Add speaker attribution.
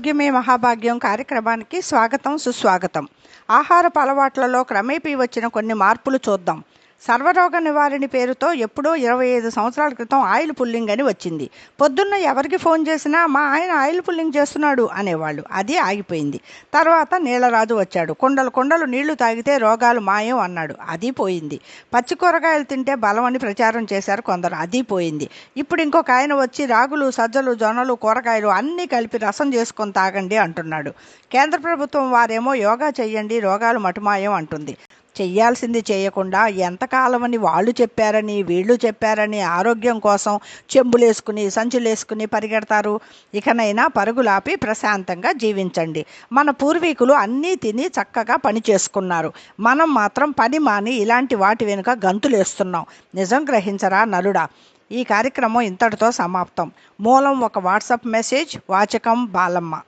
Speaker 1: ఆరోగ్యమే మహాభాగ్యం కార్యక్రమానికి స్వాగతం సుస్వాగతం. ఆహారపు అలవాట్లలో క్రమేపీ వచ్చిన కొన్ని మార్పులు చూద్దాం. సర్వరోగ నివారణి పేరుతో ఎప్పుడో 25 సంవత్సరాల క్రితం ఆయిల్ పుల్లింగ్ అని వచ్చింది. పొద్దున్న ఎవరికి ఫోన్ చేసినా మా ఆయన ఆయిల్ పుల్లింగ్ చేస్తున్నాడు అనేవాళ్ళు. అది ఆగిపోయింది. తర్వాత నీళ్లరాజు వచ్చాడు. కుండలు కుండలు నీళ్లు తాగితే రోగాలు మాయం అన్నాడు. అది పోయింది. పచ్చి కూరగాయలు తింటే బలం అని ప్రచారం చేశారు కొందరు. అది పోయింది. ఇప్పుడు ఇంకొక ఆయన వచ్చి రాగులు, సజ్జలు, జొన్నలు, కూరగాయలు అన్నీ కలిపి రసం చేసుకొని తాగండి అంటున్నాడు. కేంద్ర ప్రభుత్వం వారేమో యోగా చెయ్యండి, రోగాలు మటుమాయం అంటుంది. చెయ్యాల్సింది చేయకుండా ఎంతకాలమని వాళ్ళు చెప్పారని వీళ్ళు చెప్పారని ఆరోగ్యం కోసం చెంబులేసుకుని సంచులేసుకుని పరిగెడతారు. ఇకనైనా పరుగులాపి ప్రశాంతంగా జీవించండి. మన పూర్వీకులు అన్నీ తిని చక్కగా పని చేసుకున్నారు. మనం మాత్రం పని మాని ఇలాంటి వాటి వెనుక గంతులేస్తున్నాం. నిజం గ్రహించరా నలుడా. ఈ కార్యక్రమం ఇంతటితో సమాప్తం. మూలం ఒక వాట్సాప్ మెసేజ్. వాచకం బాలమ్మ.